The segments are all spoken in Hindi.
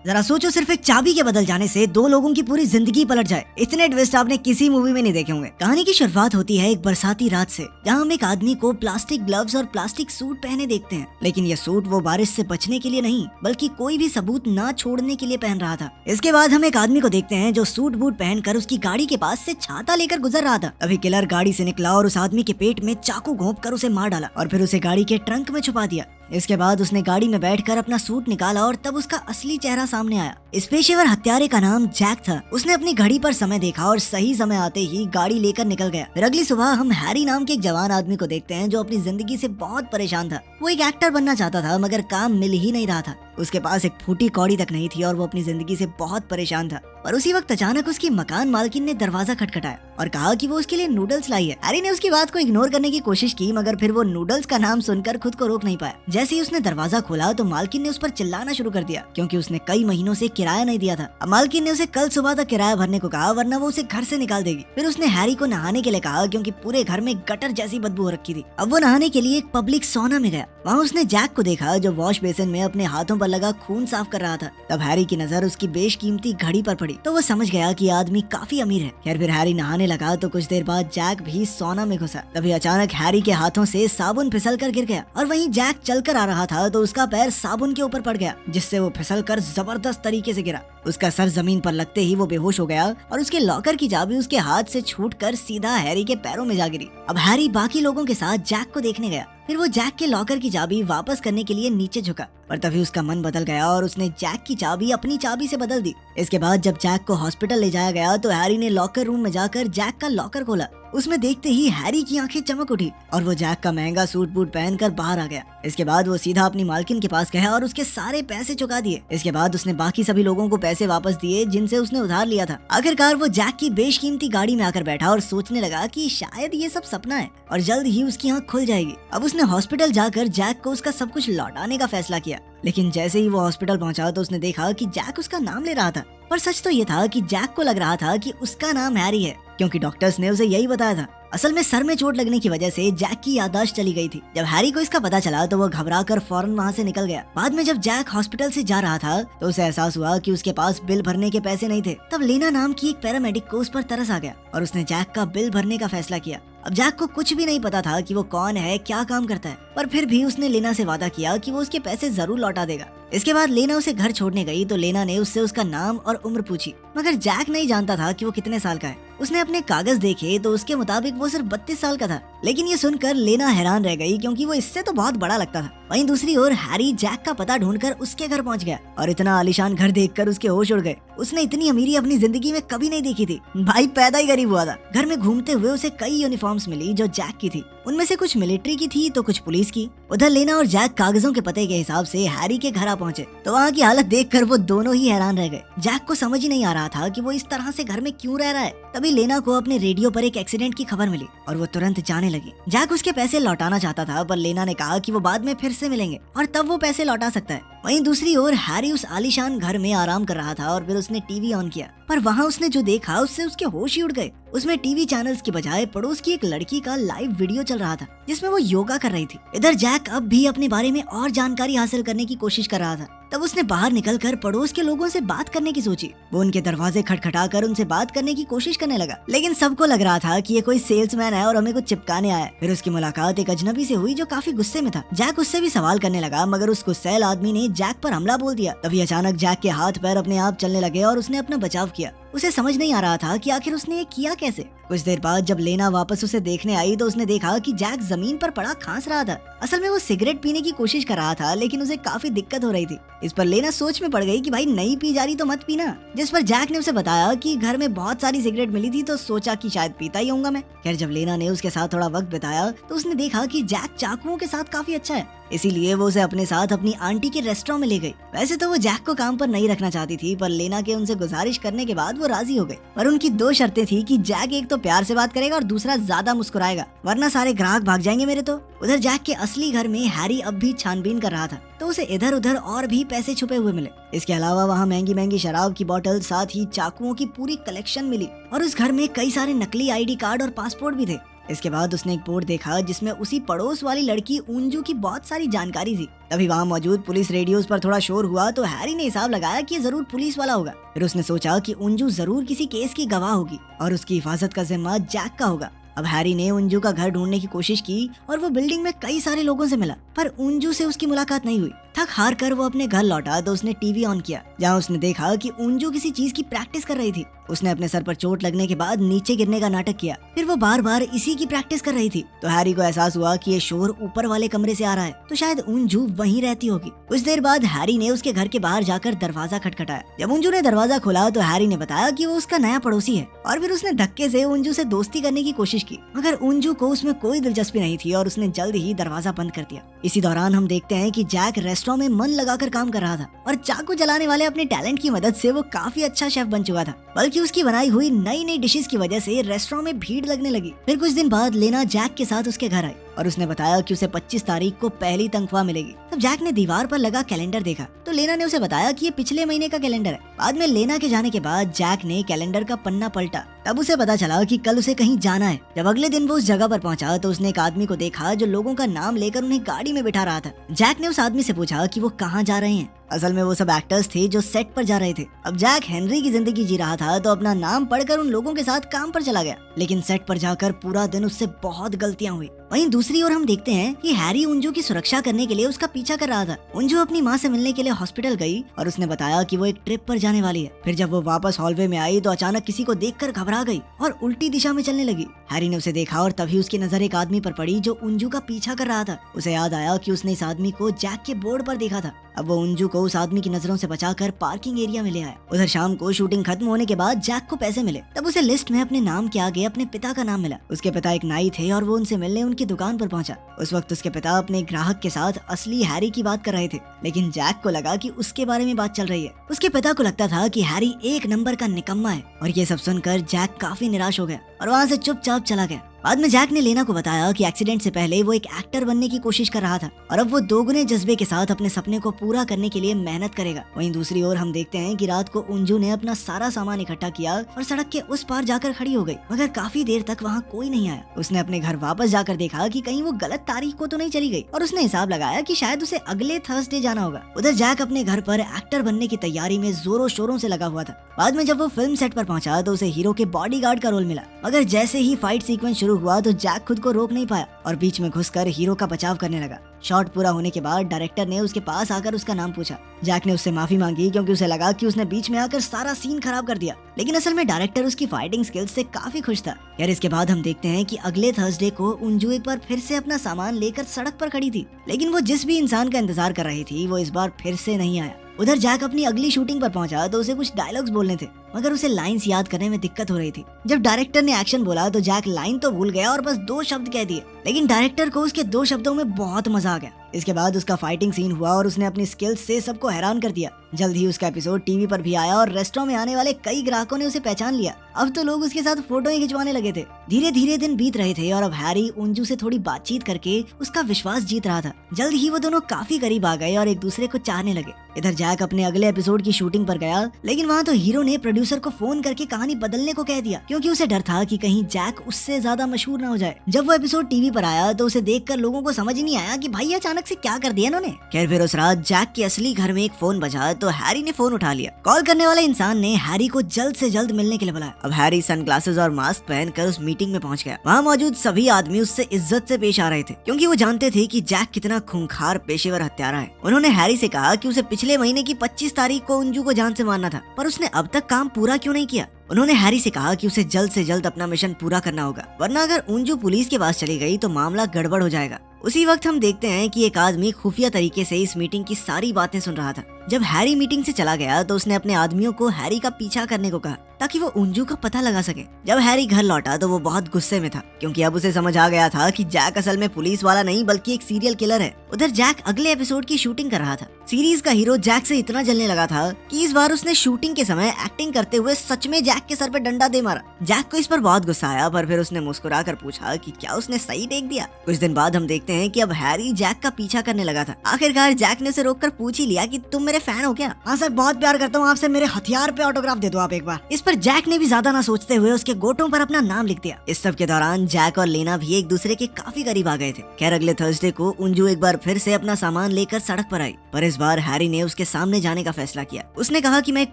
जरा सोचो, सिर्फ एक चाबी के बदल जाने से दो लोगों की पूरी जिंदगी पलट जाए। इतने ट्विस्ट आपने किसी मूवी में नहीं देखे होंगे। कहानी की शुरुआत होती है एक बरसाती रात से, जहाँ हम एक आदमी को प्लास्टिक ग्लव्स और प्लास्टिक सूट पहने देखते हैं। लेकिन ये सूट वो बारिश से बचने के लिए नहीं, बल्कि कोई भी सबूत ना छोड़ने के लिए पहन रहा था। इसके बाद हम एक आदमी को देखते हैं जो सूट बूट पहनकर उसकी गाड़ी के पास से छाता लेकर गुजर रहा था। तभी किलर गाड़ी से निकला और उस आदमी के पेट में चाकू घोंप कर उसे मार डाला और फिर उसे गाड़ी के ट्रंक में छुपा दिया। इसके बाद उसने गाड़ी में बैठकर अपना सूट निकाला और तब उसका असली चेहरा सामने आया। इस पेशेवर हत्यारे का नाम जैक था। उसने अपनी घड़ी पर समय देखा और सही समय आते ही गाड़ी लेकर निकल गया। फिर अगली सुबह हम हैरी नाम के एक जवान आदमी को देखते हैं जो अपनी जिंदगी से बहुत परेशान था। वो एक एक्टर बनना चाहता था, मगर काम मिल ही नहीं रहा था। उसके पास एक फूटी कौड़ी तक नहीं थी और वो अपनी जिंदगी से बहुत परेशान था। पर उसी वक्त अचानक उसकी मकान मालकिन ने दरवाजा खटखटाया और कहा कि वो उसके लिए नूडल्स लाई है। हैरी ने उसकी बात को इग्नोर करने की कोशिश की, मगर फिर वो नूडल्स का नाम सुनकर खुद को रोक नहीं पाया। जैसे ही उसने दरवाजा खोला तो मालकिन ने उस पर चिल्लाना शुरू कर दिया, क्योंकि उसने कई महीनों से किराया नहीं दिया था। अब मालकिन ने उसे कल सुबह तक किराया भरने को कहा, वरना वो उसे घर से निकाल देगी। फिर उसने हैरी को नहाने के लिए कहा, क्योंकि पूरे घर में गटर जैसी बदबू हो रखी थी। अब वो नहाने के लिए एक पब्लिक सौना में गया। वहाँ उसने जैक को देखा जो वॉश बेसिन में अपने हाथों पर लगा खून साफ कर रहा था। तब हैरी की नजर उसकी बेशकीमती घड़ी पर पड़ी तो वो समझ गया कि आदमी काफी अमीर है। खैर फिर हैरी नहाने लगा तो कुछ देर बाद जैक भी सौना में घुसा। तभी अचानक हैरी के हाथों से साबुन फिसल कर गिर गया और वहीं जैक चलकर आ रहा था तो उसका पैर साबुन के ऊपर पड़ गया, जिससे वो फिसल कर जबरदस्त तरीके से गिरा। उसका सर जमीन पर लगते ही वो बेहोश हो गया और उसके लॉकर की चाबी उसके हाथ से छूटकर सीधा हैरी के पैरों में जा गिरी। अब हैरी बाकी लोगों के साथ जैक को देखने गया। फिर वो जैक के लॉकर की चाबी वापस करने के लिए नीचे झुका, पर तभी उसका मन बदल गया और उसने जैक की चाबी अपनी चाबी से बदल दी। इसके बाद जब जैक को हॉस्पिटल ले जाया गया तो हैरी ने लॉकर रूम में जाकर जैक का लॉकर खोला। उसमें देखते ही हैरी की आंखें चमक उठी और वो जैक का महंगा सूट बूट पहनकर बाहर आ गया। इसके बाद वो सीधा अपनी मालकिन के पास गया और उसके सारे पैसे चुका दिए। इसके बाद उसने बाकी सभी लोगों को पैसे वापस दिए जिनसे उसने उधार लिया था। आखिरकार वो जैक की बेशकीमती गाड़ी में आकर बैठा और सोचने लगा कि शायद ये सब सपना है और जल्द ही उसकी आंख खुल जाएगी। अब उसने हॉस्पिटल जाकर जैक को उसका सब कुछ लौटाने का फैसला किया। लेकिन जैसे ही वो हॉस्पिटल पहुंचा तो उसने देखा कि जैक उसका नाम ले रहा था। पर सच तो ये था कि जैक को लग रहा था कि उसका नाम हैरी है, क्योंकि डॉक्टर्स ने उसे यही बताया था। असल में सर में चोट लगने की वजह से जैक की याददाश्त चली गई थी। जब हैरी को इसका पता चला तो वो घबराकर फौरन वहाँ से निकल गया। बाद में जब जैक हॉस्पिटल से जा रहा था तो उसे एहसास हुआ कि उसके पास बिल भरने के पैसे नहीं थे। तब लेना नाम की एक पैरामेडिक को उस पर तरस आ गया और उसने जैक का बिल भरने का फैसला किया। अब जैक को कुछ भी नहीं पता था कि वो कौन है, क्या काम करता है, पर फिर भी उसने लेना से वादा किया कि वो उसके पैसे जरूर लौटा देगा। इसके बाद लेना उसे घर छोड़ने गई तो लेना ने उससे उसका नाम और उम्र पूछी, मगर जैक नहीं जानता था कि वो कितने साल का है। उसने अपने कागज देखे तो उसके मुताबिक वो सिर्फ 32 साल का था। लेकिन ये सुनकर लेना हैरान रह गई, क्योंकि वो इससे तो बहुत बड़ा लगता था। वहीं दूसरी ओर हैरी जैक का पता ढूंढकर उसके घर पहुंच गया और इतना आलीशान घर देखकर उसके होश उड़ गए। उसने इतनी अमीरी अपनी जिंदगी में कभी नहीं देखी थी। भाई पैदा ही गरीब हुआ था। घर में घूमते हुए उसे कई यूनिफॉर्म्स मिली जो जैक की थी। उनमें से कुछ मिलिट्री की थी तो कुछ पुलिस की। उधर लेना और जैक कागजों के पते के हिसाब से हैरी के घर आ पहुंचे तो वहाँ की हालत देखकर वो दोनों ही हैरान रह गए। जैक को समझ ही नहीं आ रहा था कि वो इस तरह से घर में क्यों रह रहा है। तभी लेना को अपने रेडियो पर एक एक्सीडेंट की खबर मिली और वो तुरंत जाने लगी। जैक उसके पैसे लौटाना चाहता था, पर लेना ने कहा कि वो बाद में फिर से मिलेंगे और तब वो पैसे लौटा सकता है। वहीं दूसरी ओर हैरी उस आलीशान घर में आराम कर रहा था और फिर उसने टीवी ऑन किया, पर वहाँ उसने जो देखा उससे उसके होश ही उड़ गए। उसमें टीवी चैनल्स की बजाय पड़ोस की एक लड़की का लाइव वीडियो चल रहा था जिसमें वो योगा कर रही थी। इधर जैक अब भी अपने बारे में और जानकारी हासिल करने की कोशिश कर रहा था। तब उसने बाहर निकलकर पड़ोस के लोगों से बात करने की सोची। वो उनके दरवाजे खटखटाकर उनसे बात करने की कोशिश करने लगा, लेकिन सबको लग रहा था कि ये कोई सेल्समैन है और हमें कुछ चिपकाने आया है। फिर उसकी मुलाकात एक अजनबी से हुई जो काफी गुस्से में था। जैक उससे भी सवाल करने लगा, मगर उस गुस्सैल आदमी ने जैक पर हमला बोल दिया। तभी अचानक जैक के हाथ पैर अपने आप चलने लगे और उसने अपना बचाव किया। उसे समझ नहीं आ रहा था कि आखिर उसने ये किया कैसे। कुछ देर बाद जब लेना वापस उसे देखने आई तो उसने देखा कि जैक जमीन पर पड़ा खांस रहा था। असल में वो सिगरेट पीने की कोशिश कर रहा था, लेकिन उसे काफी दिक्कत हो रही थी। इस पर लेना सोच में पड़ गई कि भाई नहीं पी जा रही तो मत पीना। जिस पर जैक ने उसे बताया कि घर में बहुत सारी सिगरेट मिली थी तो सोचा कि शायद पीता ही होऊंगा मैं। खैर जब लेना ने उसके साथ थोड़ा वक्त बिताया तो उसने देखा कि जैक चाकुओं के साथ काफी अच्छा है, इसीलिए वो उसे अपने साथ अपनी आंटी के रेस्टोरेंट में ले गई। वैसे तो वो जैक को काम पर नहीं रखना चाहती थी, पर लेना के उनसे गुजारिश करने के बाद वो राजी हो गई। पर उनकी दो शर्तें थी कि जैक एक तो प्यार से बात करेगा और दूसरा ज्यादा मुस्कुराएगा, वरना सारे ग्राहक भाग जाएंगे मेरे तो। उधर जैक के असली घर में हैरी अब भी छानबीन कर रहा था तो उसे इधर उधर और भी पैसे छुपे हुए मिले। इसके अलावा वहाँ महंगी महंगी शराब की बोतल, साथ ही चाकुओं की पूरी कलेक्शन मिली और उस घर में कई सारे नकली आईडी कार्ड और पासपोर्ट भी थे। इसके बाद उसने एक बोर्ड देखा जिसमें उसी पड़ोस वाली लड़की उंजू की बहुत सारी जानकारी थी। तभी वहाँ मौजूद पुलिस रेडियोस पर थोड़ा शोर हुआ तो हैरी ने हिसाब लगाया कि ये जरूर पुलिस वाला होगा। फिर उसने सोचा कि उंजू जरूर किसी केस की गवाह होगी और उसकी हिफाजत का जिम्मा जैक का होगा। अब हैरी ने उंजू का घर ढूंढने की कोशिश की और वो बिल्डिंग में कई सारे लोगों से मिला, पर उंजू से उसकी मुलाकात नहीं हुई। थक हार कर वो अपने घर लौटा तो उसने टीवी ऑन किया, जहां उसने देखा कि उंजू किसी चीज की प्रैक्टिस कर रही थी। उसने अपने सर पर चोट लगने के बाद नीचे गिरने का नाटक किया, फिर वो बार बार इसी की प्रैक्टिस कर रही थी। तो हैरी को एहसास हुआ कि ये शोर ऊपर वाले कमरे से आ रहा है, तो शायद उंजू वहीं रहती होगी। कुछ देर बाद हैरी ने उसके घर के बाहर जाकर दरवाजा खटखटाया। जब उंजू ने दरवाजा खोला तो हैरी ने बताया कि वो उसका नया पड़ोसी है, और फिर उसने धक्के से उंजू से दोस्ती करने की कोशिश की, मगर उंजू को उसमें कोई दिलचस्पी नहीं थी और उसने जल्द ही दरवाजा बंद कर दिया। इसी दौरान हम देखते हैं कि जैक रेस्टोरेंट में मन लगाकर काम कर रहा था और चाकू चलाने वाले अपने टैलेंट की मदद से वो काफी अच्छा शेफ बन चुका था, बल्कि उसकी बनाई हुई नई नई डिशेस की वजह से रेस्टोरेंट में भीड़ लगने लगी। फिर कुछ दिन बाद लेना जैक के साथ उसके घर आई और उसने बताया कि उसे 25 तारीख को पहली तनख्वाह मिलेगी। तब जैक ने दीवार पर लगा कैलेंडर देखा तो लेना ने उसे बताया कि ये पिछले महीने का कैलेंडर है। बाद में लेना के जाने के बाद जैक ने कैलेंडर का पन्ना पलटा, तब उसे पता चला कि कल उसे कहीं जाना है। जब अगले दिन वो उस जगह पर पहुंचा तो उसने एक आदमी को देखा जो लोगों का नाम लेकर उन्हें गाड़ी में बिठा रहा था। जैक ने उस आदमी से पूछा कि वो कहाँ जा रहे हैं। असल में वो सब एक्टर्स थे जो सेट पर जा रहे थे। अब जैक हेनरी की जिंदगी जी रहा था तो अपना नाम पढ़कर उन लोगों के साथ काम पर चला गया, लेकिन सेट पर जाकर पूरा दिन उससे बहुत गलतियां हुई। वहीं दूसरी ओर हम देखते हैं कि हैरी उंजू की सुरक्षा करने के लिए उसका पीछा कर रहा था। उंजू अपनी माँ से मिलने के लिए हॉस्पिटल गई और उसने बताया कि वो एक ट्रिप पर जाने वाली है। फिर जब वो वापस हॉलवे में आई तो अचानक किसी को देखकर घबरा गई और उल्टी दिशा में चलने लगी। हैरी ने उसे देखा और तभी उसकी नजर एक आदमी पर पड़ी जो उंजू का पीछा कर रहा था। उसे याद आया कि उसने इस आदमी को जैक के बोर्ड पर देखा था। अब वो उंजू को उस आदमी की नजरों से बचाकर पार्किंग एरिया में ले आया। उधर शाम को शूटिंग खत्म होने के बाद जैक को पैसे मिले, तब उसे लिस्ट में अपने नाम के आगे अपने पिता का नाम मिला। उसके पिता एक नाई थे और वो उनसे मिलने उनकी दुकान पर पहुंचा। उस वक्त उसके पिता अपने ग्राहक के साथ असली हैरी की बात कर रहे थे, लेकिन जैक को लगा कि उसके बारे में बात चल रही है। उसके पिता को लगता था कि हैरी एक नंबर का निकम्मा है और ये सब सुनकर जैक काफी निराश हो गया और वहाँ से चुपचाप चला गया। बाद में जैक ने लेना को बताया कि एक्सीडेंट से पहले वो एक एक्टर बनने की कोशिश कर रहा था और अब वो दोगुने जज्बे के साथ अपने सपने को पूरा करने के लिए मेहनत करेगा। वहीं दूसरी ओर हम देखते हैं कि रात को उंजू ने अपना सारा सामान इकट्ठा किया और सड़क के उस पार जाकर खड़ी हो गई, मगर काफी देर तक वहाँ कोई नहीं आया। उसने अपने घर वापस जाकर देखा कि कहीं वो गलत तारीख को तो नहीं चली गई और उसने हिसाब लगाया कि शायद उसे अगले थर्सडे जाना होगा। उधर जैक अपने घर पर एक्टर बनने की तैयारी में जोरों शोरों से लगा हुआ था। बाद में जब वो फिल्म सेट पर पहुंचा तो उसे हीरो के बॉडीगार्ड का रोल मिला, मगर जैसे ही फाइट सीक्वेंस शुरू हुआ तो जैक खुद को रोक नहीं पाया और बीच में घुसकर हीरो का बचाव करने लगा। शॉट पूरा होने के बाद डायरेक्टर ने उसके पास आकर उसका नाम पूछा। जैक ने उससे माफी मांगी क्योंकि उसे लगा कि उसने बीच में आकर सारा सीन खराब कर दिया, लेकिन असल में डायरेक्टर उसकी फाइटिंग स्किल्स से काफी खुश था। यार इसके बाद हम देखते हैं कि अगले थर्सडे को उंजू एक बार फिर से अपना सामान लेकर सड़क पर खड़ी थी, लेकिन वो जिस भी इंसान का इंतजार कर रही थी वो इस बार फिर से नहीं आया। उधर जैक अपनी अगली शूटिंग पर पहुंचा तो उसे कुछ डायलॉग्स बोलने थे, मगर उसे लाइंस याद करने में दिक्कत हो रही थी। जब डायरेक्टर ने एक्शन बोला तो जैक लाइन तो भूल गया और बस 2 शब्द कह दिए, लेकिन डायरेक्टर को उसके 2 शब्दों में बहुत मजा आ गया। इसके बाद उसका फाइटिंग सीन हुआ और उसने अपनी स्किल्स से सबको हैरान कर दिया। जल्द ही उसका एपिसोड टीवी पर भी आया और रेस्टोरेंट में आने वाले कई ग्राहकों ने उसे पहचान लिया। अब तो लोग उसके साथ फोटोएं खिंचवाने लगे थे। धीरे धीरे दिन बीत रहे थे और अब हैरी उंजू से थोड़ी बातचीत करके उसका विश्वास जीत रहा था। जल्द ही वो दोनों काफी करीब आ गए और एक दूसरे को चाहने लगे। इधर जैक अपने अगले एपिसोड की शूटिंग पर गया, लेकिन वहाँ तो हीरो ने प्रोड्यूसर को फोन करके कहानी बदलने को कह दिया, क्योंकि उसे डर था कि कहीं जैक उससे ज्यादा मशहूर ना हो जाए। जब वो एपिसोड टीवी पर आया तो उसे देखकर लोगों को समझ नहीं आया कि भाई अचानक से क्या कर दिया इन्होंने। खैर फिर उस रात जैक के असली घर में एक फोन बजा तो हैरी ने फोन उठा लिया। कॉल करने वाले इंसान ने हैरी को जल्द से जल्द मिलने के लिए बुलाया। अब हैरी सनग्लासेस और मास्क पहनकर उस मीटिंग में पहुंच गया। वहाँ मौजूद सभी आदमी उससे इज्जत से पेश आ रहे थे, क्योंकि वो जानते थे कि जैक कितना खूंखार पेशेवर हत्यारा है। उन्होंने हैरी से कहा कि उसे पिछले महीने की 25 तारीख को उंजू को जान से मारना था, पर उसने अब तक काम पूरा क्यों नहीं किया। उन्होंने हैरी से कहा कि उसे जल्द से जल्द अपना मिशन पूरा करना होगा, वरना अगर उंजू पुलिस के पास चली गई तो मामला गड़बड़ हो जाएगा। उसी वक्त हम देखते हैं कि एक आदमी खुफिया तरीके से इस मीटिंग की सारी बातें सुन रहा था। जब हैरी मीटिंग से चला गया तो उसने अपने आदमियों को हैरी का पीछा करने को कहा ताकि वो उंजू का पता लगा सके। जब हैरी घर लौटा तो वो बहुत गुस्से में था, क्योंकि अब उसे समझ आ गया था कि जैक असल में पुलिस वाला नहीं बल्कि एक सीरियल किलर है। उधर जैक अगले एपिसोड की शूटिंग कर रहा था। सीरीज का हीरो जैक से इतना जलने लगा था कि इस बार उसने शूटिंग के समय एक्टिंग करते हुए सच में जैक के सर पे डंडा दे मारा। जैक को इस पर बहुत गुस्सा आया, पर फिर उसने मुस्कुरा कर पूछा कि क्या उसने सही टेक दिया। कुछ दिन बाद हम देखते हैं कि अब हैरी जैक का पीछा करने लगा था। आखिरकार जैक ने उसे रोककर पूछ ही लिया कि तुम मेरे मेरे फैन हो क्या? हाँ सर, बहुत प्यार करता हूँ आपसे, मेरे हथियार पे ऑटोग्राफ दे दो आप एक बार। इस पर जैक ने भी ज्यादा ना सोचते हुए उसके गोटों पर अपना नाम लिख दिया। इस सब के दौरान जैक और लेना भी एक दूसरे के काफी करीब आ गए थे। खैर अगले थर्सडे को उंजू एक बार फिर से अपना सामान लेकर सड़क पर आई, पर इस बार हैरी ने उसके सामने जाने का फैसला किया। उसने कहा कि मैं एक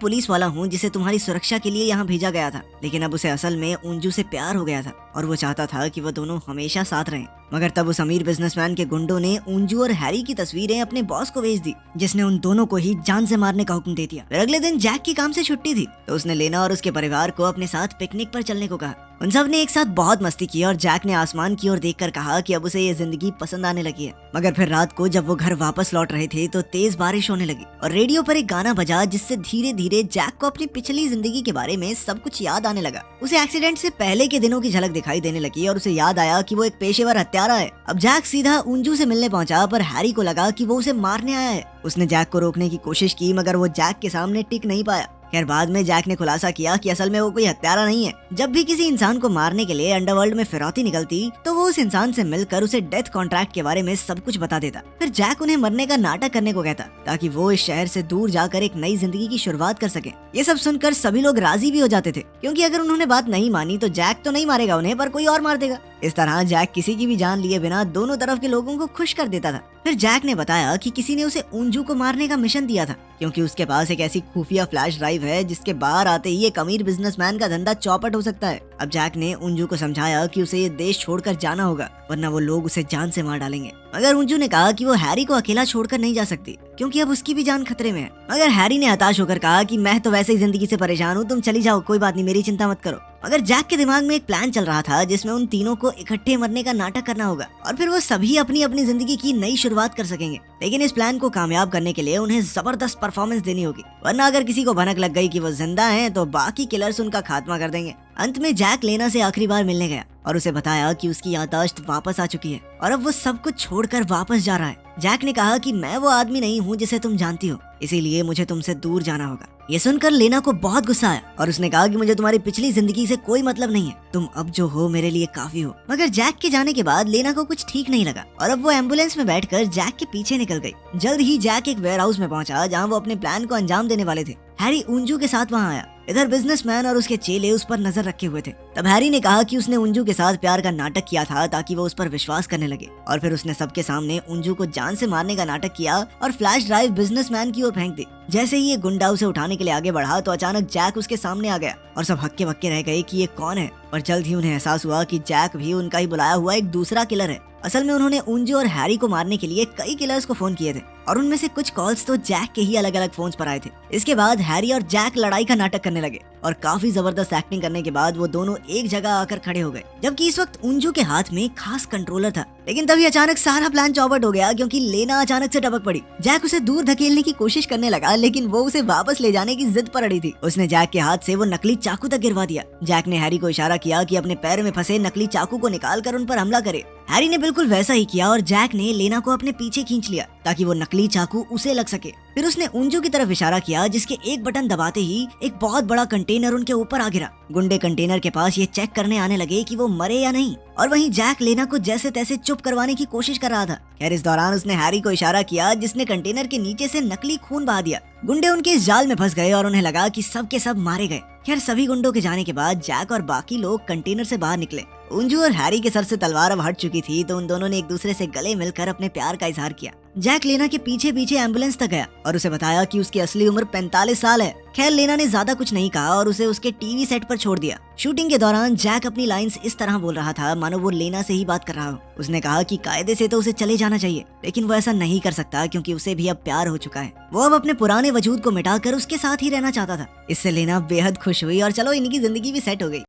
पुलिस वाला हूँ जिसे तुम्हारी सुरक्षा के लिए यहाँ भेजा गया था, लेकिन अब उसे असल में उंजू से प्यार हो गया था और वो चाहता था कि वो दोनों हमेशा साथ रहें। मगर तब उस अमीर बिजनेसमैन के गुंडों ने उंजू और हैरी की तस्वीरें अपने बॉस को भेज दी, जिसने उन दोनों को ही जान से मारने का हुक्म दे दिया। फिर अगले दिन जैक की काम से छुट्टी थी, तो उसने लेना और उसके परिवार को अपने साथ पिकनिक पर चलने को कहा। उन सब ने एक साथ बहुत मस्ती की और जैक ने आसमान की ओर देखकर कहा कि अब उसे ये जिंदगी पसंद आने लगी है। मगर फिर रात को जब वो घर वापस लौट रहे थे तो तेज बारिश होने लगी और रेडियो पर एक गाना बजा, जिससे धीरे धीरे जैक को अपनी पिछली जिंदगी के बारे में सब कुछ याद आने लगा। उसे एक्सीडेंट से पहले के दिनों की झलक दिखाई देने लगी और उसे याद आया कि वो एक पेशेवर हत्यारा है। अब जैक सीधा उंजू से मिलने पहुंचा, पर हैरी को लगा कि वो उसे मारने आया है। उसने जैक को रोकने की कोशिश की, मगर वो जैक के सामने टिक नहीं पाया। खैर बाद में जैक ने खुलासा किया कि असल में वो कोई हत्यारा नहीं है। जब भी किसी इंसान को मारने के लिए अंडरवर्ल्ड में फिरौती निकलती तो वो उस इंसान से मिलकर उसे डेथ कॉन्ट्रैक्ट के बारे में सब कुछ बता देता। फिर जैक उन्हें मरने का नाटक करने को कहता ताकि वो इस शहर से दूर जाकर एक नई जिंदगी की शुरुआत कर सके। ये सब सुनकर सभी लोग राजी भी हो जाते थे, क्योंकि अगर उन्होंने बात नहीं मानी तो जैक तो नहीं मारेगा उन्हें, पर कोई और मार देगा। इस तरह जैक किसी की भी जान लिए बिना दोनों तरफ के लोगों को खुश कर देता था। फिर जैक ने बताया कि किसी ने उसे उंजू को मारने का मिशन दिया था, क्योंकि उसके पास एक ऐसी खुफिया फ्लैश ड्राइव है जिसके बाहर आते ही एक अमीर बिजनेसमैन का धंधा चौपट हो सकता है। अब जैक ने उंजू को समझाया कि उसे ये देश छोड़कर जाना होगा, वरना वो लोग उसे जान से मार डालेंगे। मगर उंजू ने कहा कि वो हैरी को अकेला छोड़कर नहीं जा सकती, क्योंकि अब उसकी भी जान खतरे में है। मगर हैरी ने हताश होकर कहा कि मैं तो वैसे ही जिंदगी से परेशान हूँ, तुम चली जाओ, कोई बात नहीं, मेरी चिंता मत करो। मगर जैक के दिमाग में एक प्लान चल रहा था जिसमें उन तीनों को इकट्ठे मरने का नाटक करना होगा और फिर वो सभी अपनी अपनी जिंदगी की नई शुरुआत कर सकेंगे। लेकिन इस प्लान को कामयाब करने के लिए उन्हें जबरदस्त परफॉर्मेंस देनी होगी, वरना अगर किसी को भनक लग गई कि वो जिंदा हैं तो बाकी किलर्स उनका खात्मा कर देंगे। अंत में जैक लेना से आखिरी बार मिलने गया और उसे बताया कि उसकी याददाश्त वापस आ चुकी है और अब वो सब कुछ छोड़कर वापस जा रहा है। जैक ने कहा कि मैं वो आदमी नहीं हूँ जिसे तुम जानती हो, इसीलिए मुझे तुमसे दूर जाना होगा। ये सुनकर लेना को बहुत गुस्सा आया और उसने कहा कि मुझे तुम्हारी पिछली जिंदगी से कोई मतलब नहीं है, तुम अब जो हो मेरे लिए काफी हो। मगर जैक के जाने के बाद लेना को कुछ ठीक नहीं लगा और अब वो एम्बुलेंस में बैठकर जैक के पीछे निकल गई। जल्द ही जैक एक वेयरहाउस में पहुंचा जहां वो अपने प्लान को अंजाम देने वाले थे। हैरी उंजू के साथ वहां आया। इधर बिजनेसमैन और उसके चेले उस पर नजर रखे हुए थे। तब हैरी ने कहा कि उसने उंजू के साथ प्यार का नाटक किया था ताकि वो उस पर विश्वास करने लगे, और फिर उसने सबके सामने उंजू को जान से मारने का नाटक किया और फ्लैश ड्राइव बिजनेसमैन की ओर फेंक दी। जैसे ही ये गुंडा उसे उठाने के लिए आगे बढ़ा तो अचानक जैक उसके सामने आ गया और सब हक्के बक्के रह गए कि ये कौन है। पर जल्द ही उन्हें एहसास हुआ कि जैक भी उनका ही बुलाया हुआ एक दूसरा किलर है। असल में उन्होंने उंजू और हैरी को मारने के लिए कई किलर्स को फोन किए थे और उनमें से कुछ कॉल्स तो जैक के ही अलग अलग फोन्स पर आए थे। इसके बाद हैरी और जैक लड़ाई का नाटक करने लगे और काफी जबरदस्त एक्टिंग करने के बाद वो दोनों एक जगह आकर खड़े हो गए, जबकि इस वक्त उंजू के हाथ में खास कंट्रोलर था। लेकिन तभी अचानक सारा प्लान चौपट हो गया, क्योंकि लेना अचानक से टपक पड़ी। जैक उसे दूर धकेलने की कोशिश करने लगा, लेकिन वो उसे वापस ले जाने की जिद पर अड़ी थी। उसने जैक के हाथ से वो नकली चाकू तक गिरवा दिया। जैक ने हैरी को इशारा किया कि अपने पैर में फंसे नकली चाकू को निकालकर उन पर हमला करे। हैरी ने बिल्कुल वैसा ही किया और जैक ने लेना को अपने पीछे खींच लिया ताकि वो नकली चाकू उसे लग सके। फिर उसने उंजू की तरफ इशारा किया, जिसके एक बटन दबाते ही एक बहुत बड़ा कंटेनर उनके ऊपर आ गिरा। गुंडे कंटेनर के पास ये चेक करने आने लगे कि वो मरे या नहीं, और वहीं जैक लेना को जैसे तैसे चुप करवाने की कोशिश कर रहा था। खैर इस दौरान उसने हैरी को इशारा किया, जिसने कंटेनर के नीचे से नकली खून बहा दिया। गुंडे उनके इस जाल में फंस गए और उन्हें लगा कि सब के सब मारे गए। खैर सभी गुंडों के जाने के बाद जैक और बाकी लोग कंटेनर से बाहर निकले। उंजू और हैरी के सर से तलवार अब हट चुकी थी, तो उन दोनों ने एक दूसरे से गले मिलकर अपने प्यार का इजहार किया। जैक लेना के पीछे पीछे एम्बुलेंस तक गया और उसे बताया कि उसकी असली उम्र 45 साल है। खैर लेना ने ज्यादा कुछ नहीं कहा और उसे उसके टीवी सेट पर छोड़ दिया। शूटिंग के दौरान जैक अपनी लाइंस इस तरह बोल रहा था मानो वो लेना से ही बात कर रहा हो। उसने कहा कि कायदे से तो उसे चले जाना चाहिए, लेकिन वो ऐसा नहीं कर सकता क्योंकि उसे भी अब प्यार हो चुका है। वो अब अपने पुराने वजूद को मिटाकर उसके साथ ही रहना चाहता था। इससे लेना बेहद खुश हुई और चलो इनकी जिंदगी भी सेट हो गई।